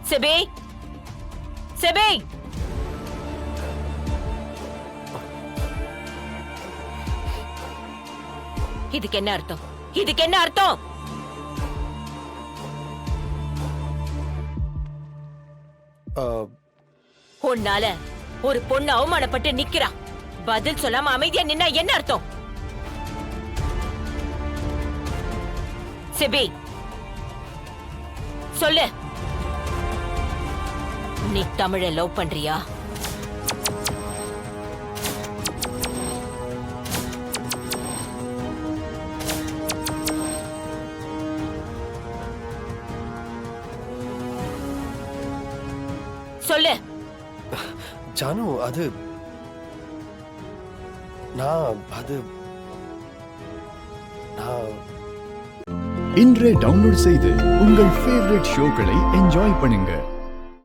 SEBI, SEBI, இதுக்கு என்ன அர்த்தம்? இதுக்கு என்ன அர்த்தம்? உன்னால ஒரு பொண்ணு அவமானப்பட்டு நிக்கிறா. பதில் சொல்லாம அமைதியா நின்னா என்ன அர்த்தம்? செபி, சொல்லு. நீ தமிழ லவ் பண்றியா? சொல்லு. ஜானு, அது இன்றே டவுன்லோட் செய்து உங்கள் ஃபேவரட் ஷோக்களை என்ஜாய் பண்ணுங்க.